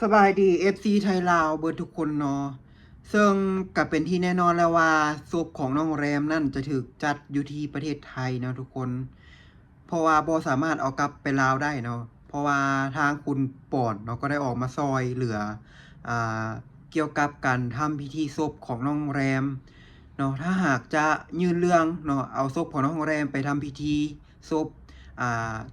สบายดี FC ไทยลาวเบิดทุกคนเนาะซึ่งก็เป็นที่แน่นอนแล้วว่าศพของน้องแรมนั่นจะถูกจัดอยู่ที่ประเทศไทยเนาะทุกคน เพราะว่าบ่สามารถเอากลับไปลาวได้เนาะเพราะว่าทางคุณปอนเนาะก็ได้ออกมาซอยเหลืออ่าเกี่ยวกับการทำพิธีศพของน้องแรมเนาะถ้าหากจะยื่นเรื่องเนาะเอาศพของน้องแรมไปทำพิธีศพ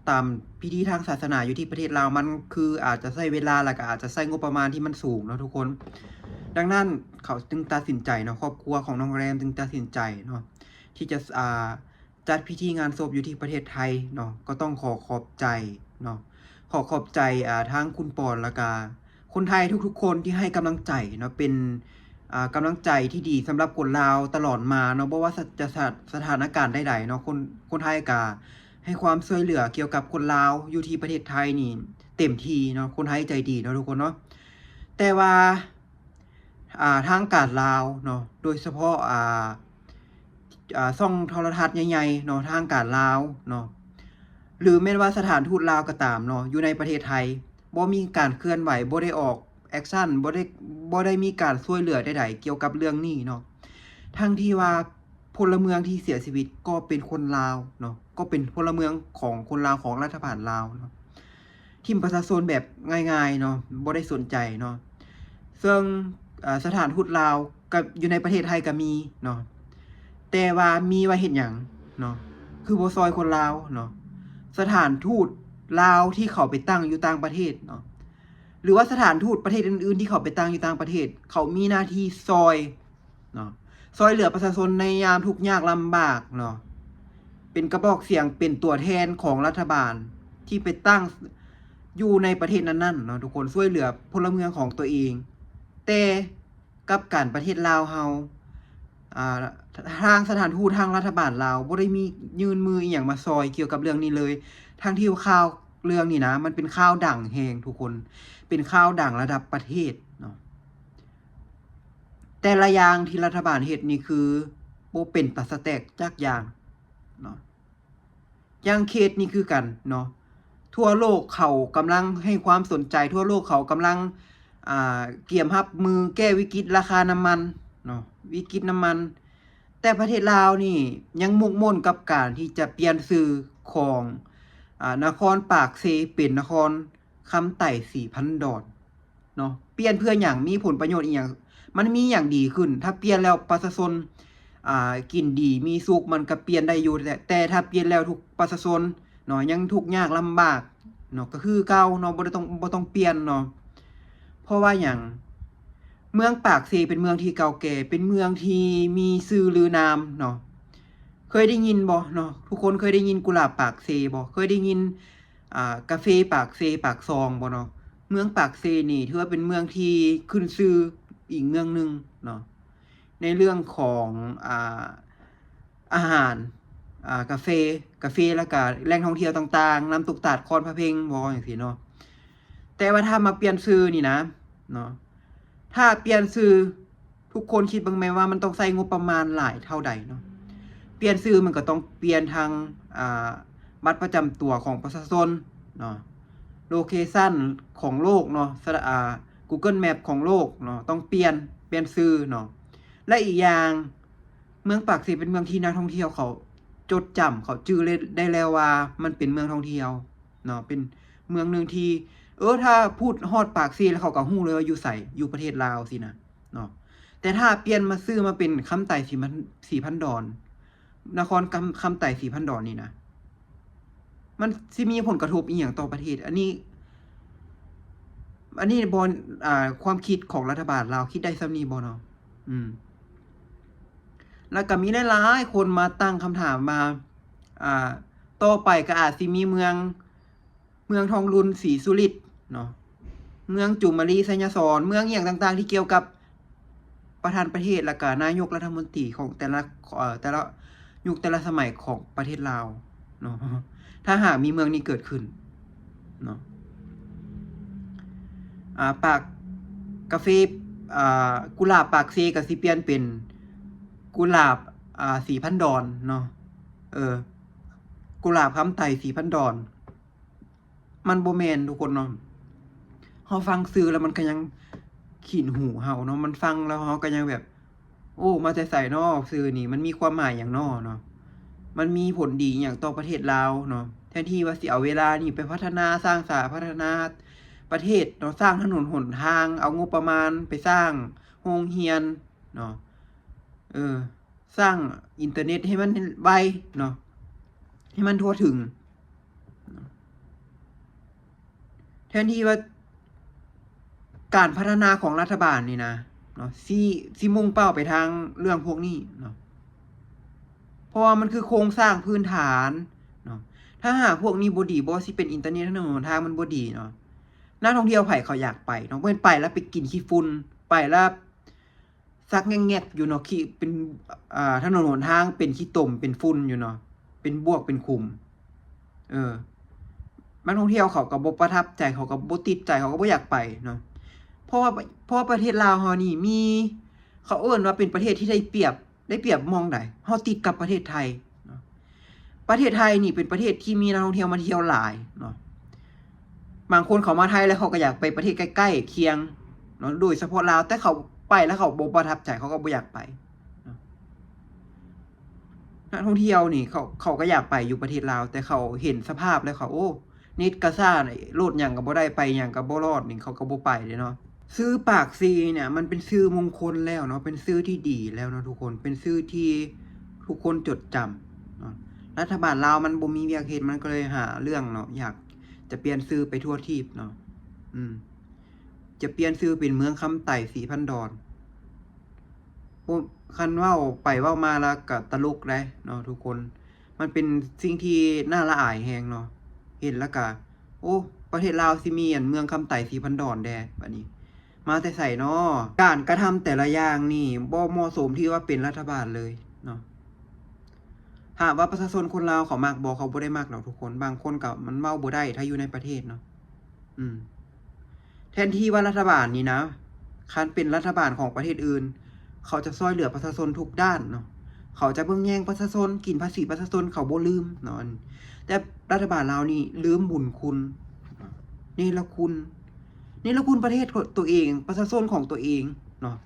ตามพิธีทางศาสนาอยู่ที่ประเทศลาวมันคืออาจจะใช้เวลาและก็อาจจะใช้งบประมาณที่มันสูงเนาะทุกคน ดังนั้นเขาจึงตัดสินใจเนาะครอบครัวของน้องแรมจึงตัดสินใจเนาะที่จะจัดพิธีงานศพอยู่ที่ประเทศไทยเนาะก็ต้องขอขอบใจเนาะขอบใจทางคุณปอนและกาคนไทยทุกๆคนที่ให้กำลังใจเนาะเป็นกำลังใจที่ดีสำหรับคนลาวตลอดมาเนาะเพราะว่าจะสถานการณ์ใดๆเนาะคนไทยกาให้ความช่วยเหลือเกี่ยวกับคนลาวอยู่ที่ประเทศไทยนี่เต็มที่เนาะคนไทยใจดีเนาะทุกคนเนาะแต่ว่าทางการลาวเนาะโดยเฉพาะช่องโทรทัศน์ใหญ่ๆเนาะทางการลาวเนาะหรือแม้ว่าสถานทูตลาวก็ตามเนาะอยู่ในประเทศไทยบ่มีการเคลื่อนไหวบ่ได้ออกแอคชั่นบ่ได้มีการช่วยเหลือใดๆเกี่ยวกับเรื่องนี้เนาะทั้งที่ว่าพลเมืองที่เสียชีวิตก็เป็นคนลาวเนาะก็เป็นพลเมืองของคนลาวของรัฐบาลลาวเนาะทิมประชาชนแบบง่ายๆเนาะบ่ได้สนใจเนาะซึ่งสถานทูตลาวกับอยู่ในประเทศไทยก็มีเนาะแต่ว่ามีไว้เฮ็ดหยังเนาะคือบ่ซอยคนลาวเนาะสถานทูตลาวที่เขาไปตั้งอยู่ต่างประเทศเนาะหรือว่าสถานทูตประเทศอื่นๆที่เขาไปตั้งอยู่ต่างประเทศเขามีหน้าที่ซอยเนาะซอยเหลือประชาชนในยามทุกข์ยากลำบากเนาะเป็นกระบอกเสียงเป็นตัวแทนของรัฐบาลที่ไปตั้งอยู่ในประเทศนั้นๆเนาะทุกคนช่วยเหลือพลเมืองของตัวเองแต่กับการประเทศลาวเฮาทางสถานทูตทางรัฐบาลลาวบ่ได้มียื่นมืออีหยังมาซอยเกี่ยวกับเรื่องนี้เลยทั้งที่ข่าวเรื่องนี้นะมันเป็นข่าวดังแฮงทุกคนเป็นข่าวดังระดับประเทศเนาะแต่ละอย่างที่รัฐบาลเฮ็ดนี่คือบ่เป็นตาสแตกจักอย่างเนาะอย่างเคสนี้คือกันเนาะทั่วโลกเขากำลังให้ความสนใจทั่วโลกเขากำลังเตรียมรับมือแก้วิกฤตราคาน้ำมันเนาะวิกฤตน้ำมันแต่ประเทศลาวนี่ยังมุ่งมั่นกับการที่จะเปลี่ยนชื่อของนครปากเซเป็นนครคำไต่4,000 ดอนเนาะเปลี่ยนเพื่อหยังมีผลประโยชน์อีหยังมันมีหยังดีขึ้นถ้าเปลี่ยนแล้วประชาชนกินดีมีสุขมันก็เปลี่ยนได้อยู่แต่ถ้าเปลี่ยนแล้วทุกประชาชนเนาะยังทุกข์ยากลำบากเนาะก็คือเก่าเนาะบ่ต้องเปลี่ยนเนาะเพราะว่าหยังเมืองปากเซเป็นเมืองที่เก่าแก่เป็นเมืองที่มีชื่อลือนามเนาะเคยได้ยินบ่เนาะทุกคนเคยได้ยินกุหลาบปากเซบ่เคยได้ยินกาเฟปากเซปากซองบ่เนาะเมืองปากเซนี่ถือว่าเป็นเมืองที่ขึ้นชื่ออีกเมืองนึงเนาะในเรื่องของอาหารกาแฟแล้วก็แหล่งท่องเที่ยวต่างๆน้ำตกตาดคอนพะเพ็งบ่จังซี่เนาะแต่ว่าถ้ามาเปลี่ยนชื่อนี่นะเนาะถ้าเปลี่ยนชื่อทุกคนคิดบ้างไหมว่ามันต้องใช้งบประมาณหลายเท่าใดเนาะเปลี่ยนชื่อมันก็ต้องเปลี่ยนทางบัตรประจำตัวของประชาชนเนาะโลเคชั่นของโลกเนาะGoogle Map ของโลกเนาะต้องเปลี่ยนชื่อเนาะและอีกอย่างเมืองปากเซเป็นเมืองที่นักท่องเที่ยวเขาจดจำเขาจื่อได้แล้วว่ามันเป็นเมืองท่องเที่ยวเนาะเป็นเมืองนึงที่ถ้าพูดฮอดปากเซแล้วเขาก็ฮู้เลยว่าอยู่ไสอยู่ประเทศลาวสินะเนาะแต่ถ้าเปลี่ยนมาชื่อมาเป็นคำไต่4,000 ดอนนครคำไต่4,000 ดอนนี่นะมันสิมีผลกระทบอีหยังต่อประเทศอันนี้บ่ความคิดของรัฐบาลลาวคิดได้ส่ำนี้บ่เนาะแล้วก็มีหลายๆคนมาตั้งคำถามมาต่อไปก็อาจสิมีเมืองทองรุนศรีสุฤทธิ์เนาะเมืองจุมรีไสยสรเมืองอีหยังต่างๆที่เกี่ยวกับประธานประเทศแล้วก็นายกรัฐมนตรีของแต่ละยุคแต่ละสมัยของประเทศลาวเนาะถ้าหากมีเมืองนี้เกิดขึ้นเนาะปากกาเฟกุหลาบปากเซก็สิเปลี่ยนเป็นกุหลาบ4,000 ดอนเนาะกุหลาบคำไต่4,000 ดอนมันบ่แม่นทุกคนเนาะ เราฟังซื่อแล้วมันก็ยังขินหูเฮาเนาะมันฟังแล้วเราก็ยังแบบ โอ้มาแต่ไสน้อซื่อนี่มันมีความหมายหยังน้อเนาะมันมีผลดีหยังต่อประเทศลาวเนาะแทนที่ว่าสิเอาเวลานี่ไปพัฒนาสร้างพัฒนาประเทศเนาะสร้างถนนหนทางเอางบประมาณไปสร้างโรงเรียนเนาะสร้างอินเทอร์เน็ตให้มันไวเนาะให้มันทั่วถึงแทนที่ว่าการพัฒนาของรัฐบาลนี่นะเนาะสิมุ่งเป้าไปทางเรื่องพวกนี้เนาะเพราะว่ามันคือโครงสร้างพื้นฐานเนาะถ้าหากพวกนี้บ่ดีบ่สิเป็นอินเทอร์เน็ตถนนหนทางมันบ่ดีเนาะนักท่องเที่ยวไผเขาอยากไปเนาะเพิ่นไปแล้วไปกินขี้ฝุ่นไปแล้วซักแงกๆอยู่เนาะขี้เป็นถนนหนทางเป็นขี้ตมเป็นฝุ่นอยู่เนาะเป็นบวกเป็นขุมนักท่องเที่ยวเขาก็บ่ประทับใจเขาก็บ่ติดใจเขาก็บ่อยากไปเนาะเพราะว่าประเทศลาวเฮานี่มีเขาเอิ้นว่าเป็นประเทศที่ได้เปรียบมองใดเฮาติดกับประเทศไทยเนาะประเทศไทยนี่เป็นประเทศที่มีนักท่องเที่ยวมาเที่ยวหลายเนาะบางคนเขามาไทยแล้วเขาก็อยากไปประเทศใกล้ๆเคียงเนาะโดยเฉพาะลาวแต่เขาไปแล้วเขาบ่ประทับใจเขาก็บ่อยากไปเนาะนักท่องเที่ยวนี่เขาก็อยากไปอยู่ประเทศลาวแต่เขาเห็นสภาพแล้วเขาโอ้เน็ตก็ซ่าโลดหยังก็บ่ได้ไปหยังก็บ่รอดนี่เขาก็บ่ไปเด้เนาะชื่อปากซีเนี่ยมันเป็นชื่อมงคลแล้วเนาะเป็นชื่อที่ดีแล้วเนาะทุกคนเป็นชื่อที่ทุกคนจดจำเนาะรัฐบาลลาวมันบ่มีเวียกเฮ็ดมันก็เลยหาเรื่องเนาะอยากจะเปลี่ยนชื่อไปทั่วทีปเนาะจะเปลี่ยนชื่อเป็นเมืองคำไต่สีพันดอนคันเว้าไปเว้ามาแล้วก็ตลกได้เนาะทุกคนมันเป็นสิ่งที่น่าละอายแฮงเนาะเห็นแล้วก็โอ้ประเทศลาวสิมีเมืองคำไต่สีพันดอนแดบัดนี้มาแต่ใส่เนาะการกระทำแต่ละอย่างนี่บ่เหมาะสมที่ว่าเป็นรัฐบาลเลยเนาะหากว่าประชาชนคนลาวเขามักบ่เขาบ่ได้มักหรอกทุกคนบางคนก็มันเว้าบ่ได้ถ้าอยู่ในประเทศเนาะแทนที่ว่ารัฐบาลนี่นะคันเป็นรัฐบาลของประเทศอื่นเขาจะช่วยเหลือประชาชนทุกด้านเนาะเขาจะเบิ่งแย่งประชาชนกินภาษีประชาชนเขาบ่ลืมเนาะแต่รัฐบาลลาวนี่ลืมบุญคุณนี่ละคุณประเทศตัวเองประชาชนของตัวเองเนาะ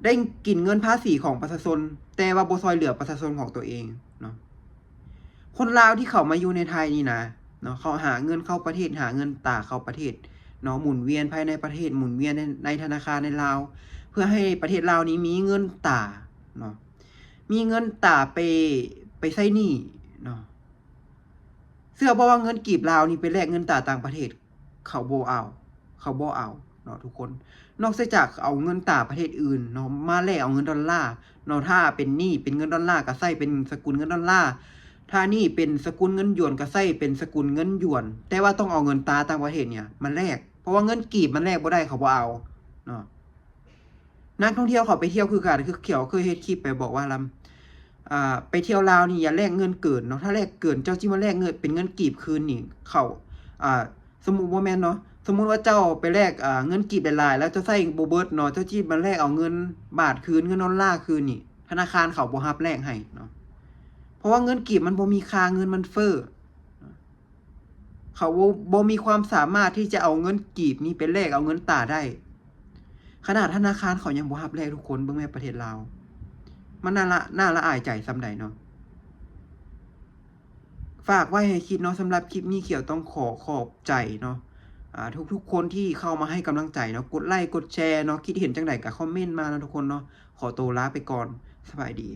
ได้กินเงินภาษีของประชาชนแต่ว่าบ่ช่วยเหลือประชาชนของตัวเองเนาะคนลาวที่เขามาอยู่ในไทยนี่นะเนาะเขาหาเงินเข้าประเทศหาเงินตาเข้าประเทศเนาะหมุนเวียนภายในประเทศหมุนเวียนในธนาคารในลาวเพื่อให้ประเทศลาวนี้มีเงินตาเนาะมีเงินตาไปใช้หนี้เนาะเชื่อบ่ว่าเงินกีบลาวนี่ไปแลกเงินตาต่างประเทศเขาบ่เอาเนาะทุกคนนอกจากเอาเงินตาประเทศอื่นเนาะมาแลกเอาเงินดอลลาร์เนาะถ้าเป็นหนี้เป็นเงินดอลลาร์ก็ใช้เป็นสกุลเงินดอลลาร์ถ้านี่เป็นสกุลเงินหยวนก็ใช้เป็นสกุลเงินหยวนแต่ว่าต้องเอาเงินตาต่างประเทศเนี่ยมันแลกเพราะว่าเงินกีบมันแลกบ่ได้เขาบ่เอาเนาะนักท่องเที่ยวเขาไปเที่ยวคือกันคือเขียวเคยเฮ็ดคลิปไปบอกว่าไปเที่ยวลาวนี่อย่าแลกเงินเกินเนาะถ้าแลกเกินเจ้าจิมาแลกเงินเป็นเงินกีบคืนนี่เขาสมมุติว่าแม่นเนาะสมมุติว่าเจ้าไปแลกเงินกีบหลายๆแล้วเจ้าใช้บ่เบิดเนาะเจ้าจิมาแลกเอาเงินบาทคืนเงินดอลลาร์คืนนี่ธนาคารเขาบ่รับแลกให้เนาะเพราะว่าเงินกีบมันบ่มีค่าเงินมันเฟ้อเขาบ่มีความสามารถที่จะเอาเงินกีบนี้ไปแลกเอาเงินตาได้ขนาดธนาคารเขายังบ่รับแลกทุกคนเบิ่งแม่ประเทศลาวมันน่าละอายใจส่ำใดเนาะฝากไว้ให้คิดเนาะสำหรับคลิปนี้เขียวต้องขอบใจเนาะทุกคนที่เข้ามาให้กำลังใจเนาะกดไลค์กดแชร์เนาะคิดเห็นจังใดก็คอมเมนต์มานะทุกคนเนาะขอตัวลาไปก่อนสบายดี